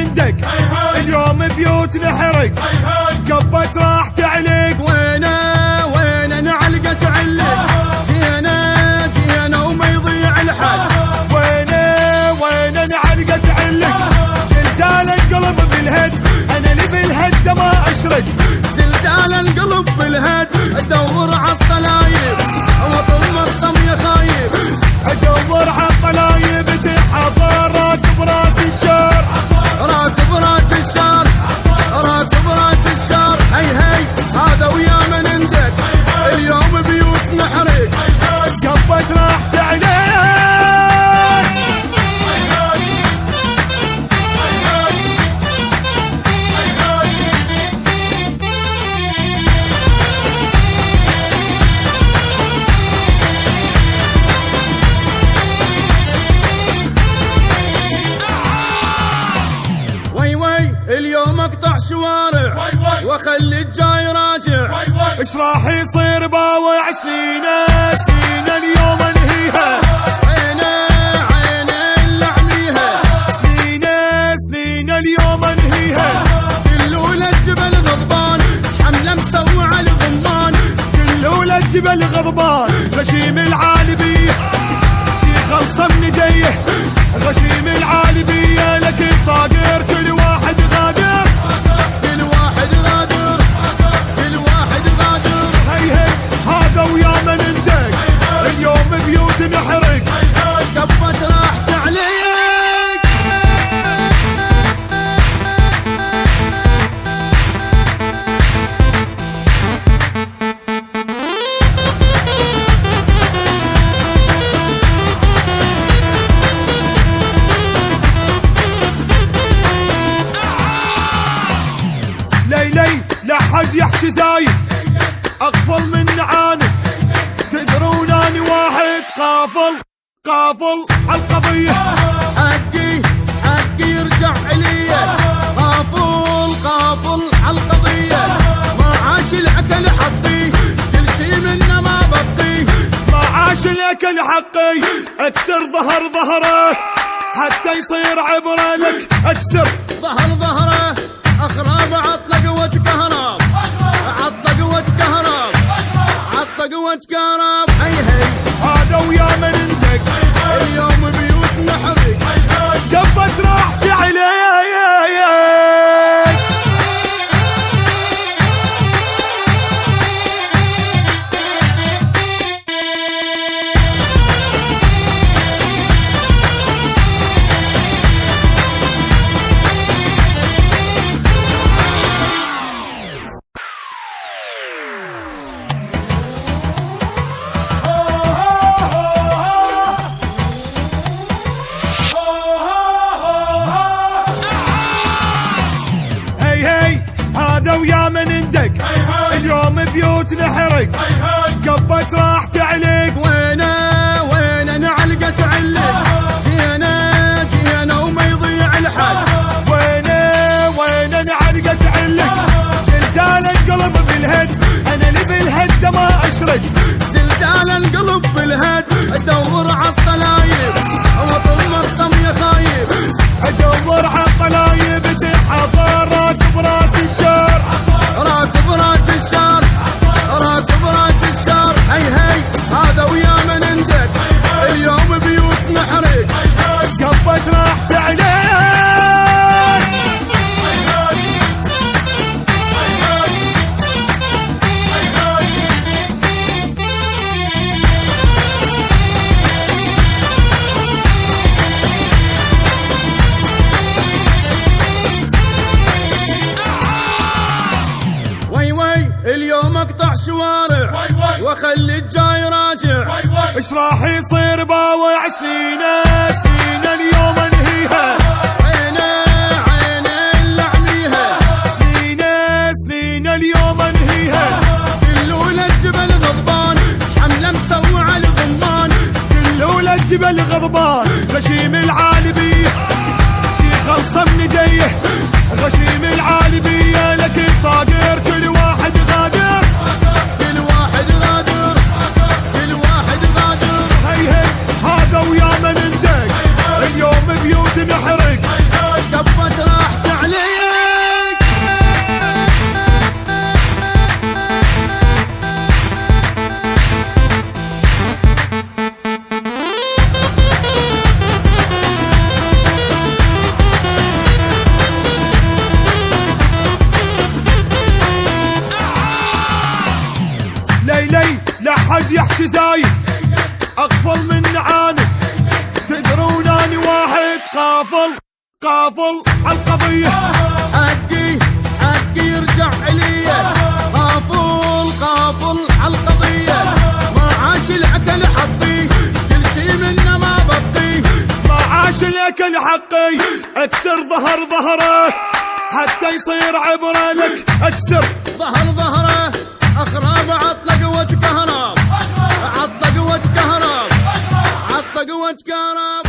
نندق اليوم بيوت نحرق قبت راح تعلق وينه نعلقة تعلق جينا وما يضيع الحل وينه نعلقة تعلق زلزال القلب بالهد انا اللي بالهد ما اشرد زلزال القلب بالهد ادور عالطلايب وطم الطم يا خايب ادور عالطلايب تحضر راكب راس الشار راكب راس الشار راكب راس الشار هي هذا ويا من ندق اليوم بيوت نحرق قبت راح تعلق اليوم اقطع شوارع واخلي الجاي راجع ايش راح يصير باوع سنين اليوم انهيها عينه اللعميها سنين اليوم انهيها كلوله الجبل غضبان حمله مسوع الغمان كلوله الجبل غضبان غشيم العالبيه شي خلصه من يديه غشيم العالبيه لكن صاقر كل واحد غادر هي هذا ويا من ندق اليوم بيوت نحرق قبت راح تعليق ليلي لا حد يحكي زايد اغفل من عاند تدرون اني واحد قافل عالقضيه حقي يرجع الي قافل عالقضيه ما عاش الاكل حقي كل شي منه ما بقي ما عاش الاكل حقي اكسر ظهره حتى يصير عبره لك اكسر ظهره اخراب عطلق وتكهرب عطلق وتكهرب هي هذا ويا من ندق اليوم بيوت نحرق قبت راح تعلق هذا ويا من ندق اليوم بيوت نحرق قبت راح تعلق وينه نعلقة تعلق جينا وما يضيع الحل وينه نعلقة تعلق زلزال القلب بالهد انا اللي بالهد ما اشرد زلزال القلب بالهد ادور عالطلايب وطم الطم يا خايب ادور عالطلايب تحضر راكب راس الشار راكب راس الشار هي هذا ويا من ندق اليوم بيوت نحرق قبت راح تعلق اليوم اقطع شوارع واخلي الجاي راجع ايش راح يصير باوع سنين اليوم انهيها عينه اللعميها سنين اليوم انهيها كلوله الجبل غضبان حمله مسوع الغمان كلوله الجبل غضبان غشيم العالبيه شي خلصه من يديه غشيم العالبيه لكن صاقر كل واحد غادر هي هذا ويا من ندق اليوم بيوت نحرق قبت راح قافل عالقضية. حقي يرجع إلي، قافل عالقضية. ما عاش الأكل حقي، كل شي منه ما بقي. ما عاش الاكل حقي، اكسر ظهره حتى يصير عبرة لك. اكسر ظهره اخراب، عطله قوة كهرب، عطله قوة كهرب.